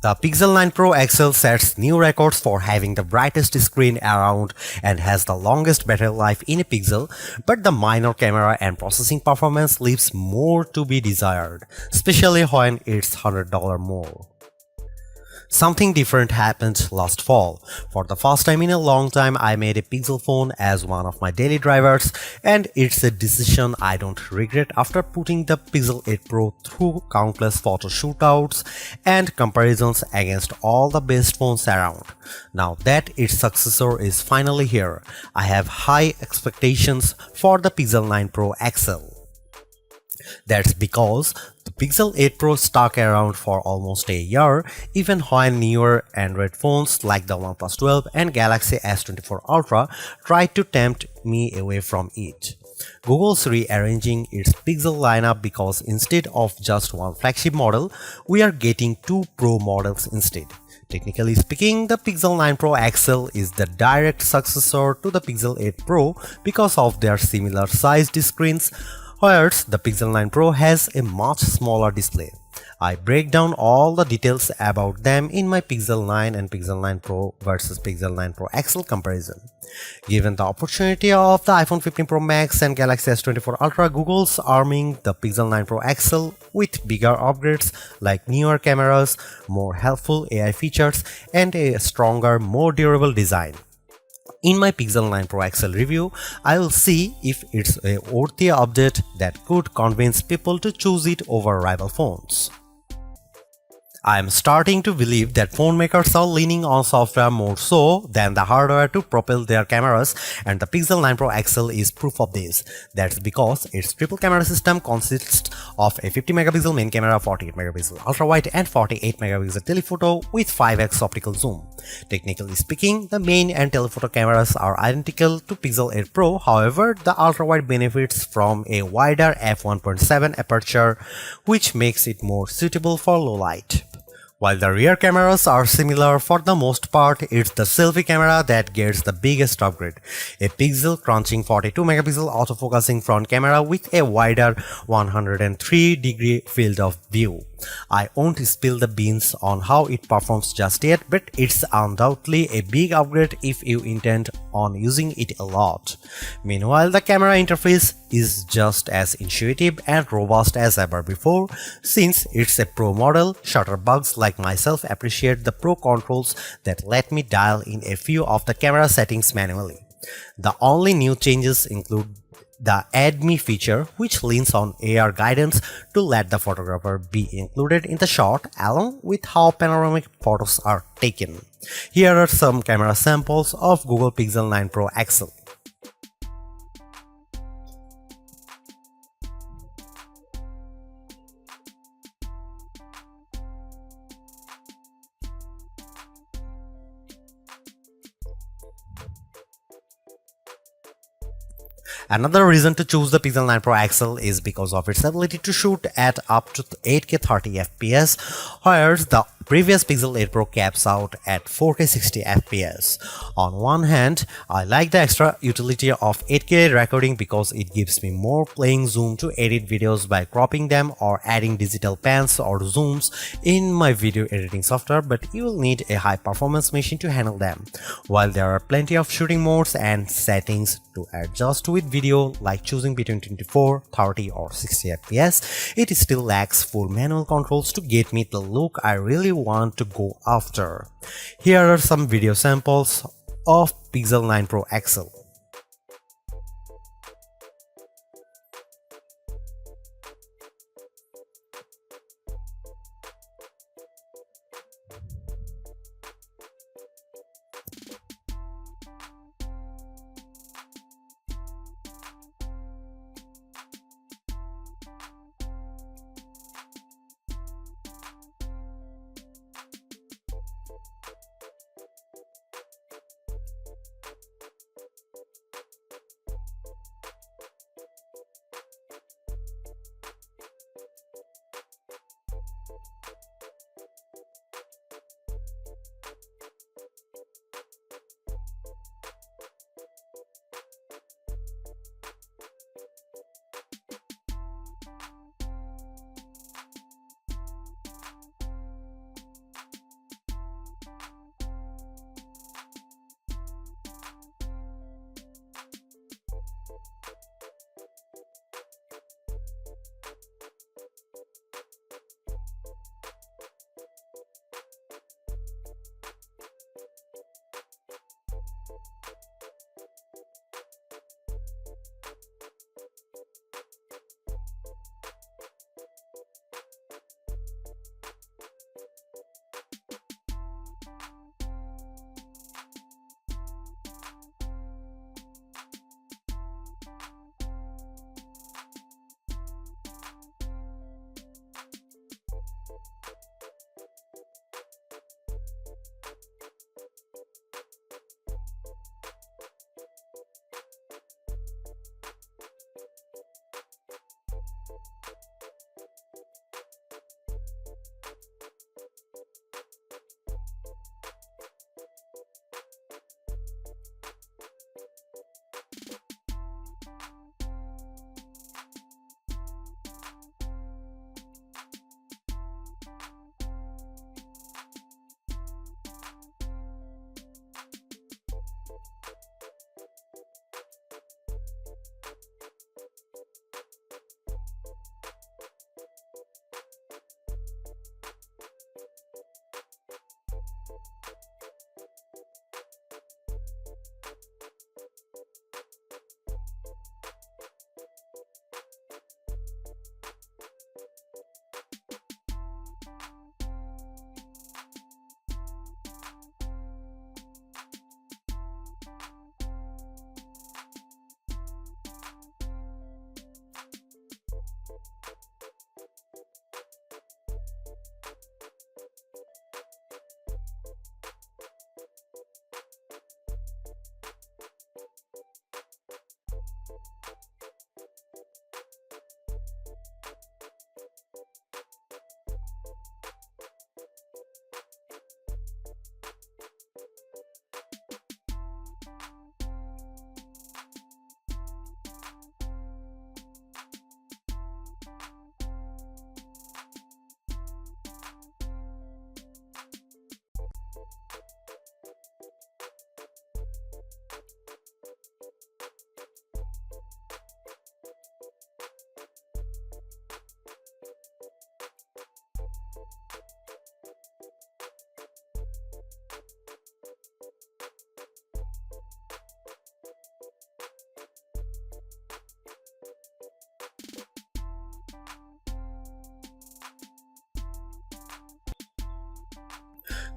The Pixel 9 Pro XL sets new records for having the brightest screen around and has the longest battery life in a Pixel, but the minor camera and processing performance leaves more to be desired, especially when it's $100 more. Something different happened last fall. For the first time in a long time, I made a Pixel phone as one of my daily drivers, and it's a decision I don't regret after putting the Pixel 8 Pro through countless photo shootouts and comparisons against all the best phones around. Now that its successor is finally here, I have high expectations for the Pixel 9 Pro XL. That's because the Pixel 8 Pro stuck around for almost a year, even when newer Android phones like the OnePlus 12 and Galaxy S24 Ultra tried to tempt me away from it. Google's rearranging its Pixel lineup because instead of just one flagship model, we are getting two Pro models instead. Technically speaking, the Pixel 9 Pro XL is the direct successor to the Pixel 8 Pro because of their similar sized screens, whereas the Pixel 9 Pro has a much smaller display. I break down all the details about them in my Pixel 9 and Pixel 9 Pro versus Pixel 9 Pro XL comparison. Given the opportunity of the iPhone 15 Pro Max and Galaxy S24 Ultra, Google's arming the Pixel 9 Pro XL with bigger upgrades like newer cameras, more helpful AI features, and a stronger, more durable design. In my Pixel 9 Pro XL review, I will see if it's a worthy update that could convince people to choose it over rival phones. I am starting to believe that phone makers are leaning on software more so than the hardware to propel their cameras, and the Pixel 9 Pro XL is proof of this. That's because its triple camera system consists of a 50 megapixel main camera, 48 megapixel ultra wide, and 48 megapixel telephoto with 5x optical zoom. Technically speaking, the main and telephoto cameras are identical to Pixel 8 Pro, however, the ultra wide benefits from a wider f1.7 aperture, which makes it more suitable for low light. While the rear cameras are similar for the most part, it's the selfie camera that gets the biggest upgrade. A pixel crunching 42 megapixel autofocusing front camera with a wider 103-degree field of view. I won't spill the beans on how it performs just yet, but it's undoubtedly a big upgrade if you intend on using it a lot. Meanwhile, the camera interface is just as intuitive and robust as ever before. Since it's a Pro model, shutterbugs like myself appreciate the Pro controls that let me dial in a few of the camera settings manually. The only new changes include the Add Me feature, which leans on AR guidance to let the photographer be included in the shot along with how panoramic photos are taken. Here are some camera samples of Google Pixel 9 Pro XL. Another reason to choose the Pixel 9 Pro XL is because of its ability to shoot at up to 8K 30fps, whereas the previous Pixel 8 Pro caps out at 4K 60fps. On one hand, I like the extra utility of 8K recording because it gives me more playing zoom to edit videos by cropping them or adding digital pans or zooms in my video editing software, but you will need a high performance machine to handle them. While there are plenty of shooting modes and settings to adjust with video, like choosing between 24, 30 or 60 fps, it still lacks full manual controls to get me the look I really want to go after. Here are some video samples of Pixel 9 Pro XL.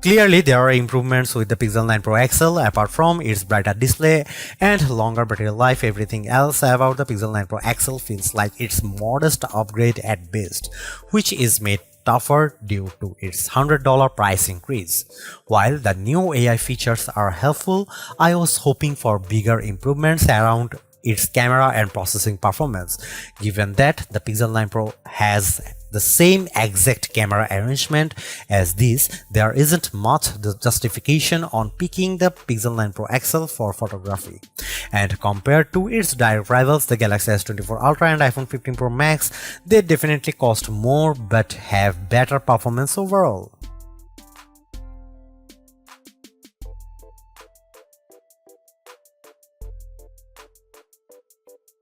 Clearly, there are improvements with the Pixel 9 Pro XL. Apart from its brighter display and longer battery life, everything else about the Pixel 9 Pro XL feels like its modest upgrade at best, which is made tougher due to its $100 price increase. While the new AI features are helpful, I was hoping for bigger improvements around its camera and processing performance. Given that the Pixel 9 Pro has the same exact camera arrangement as this, there isn't much justification on picking the Pixel 9 Pro XL for photography. And compared to its direct rivals, the Galaxy S24 Ultra and iPhone 15 Pro Max, they definitely cost more but have better performance overall.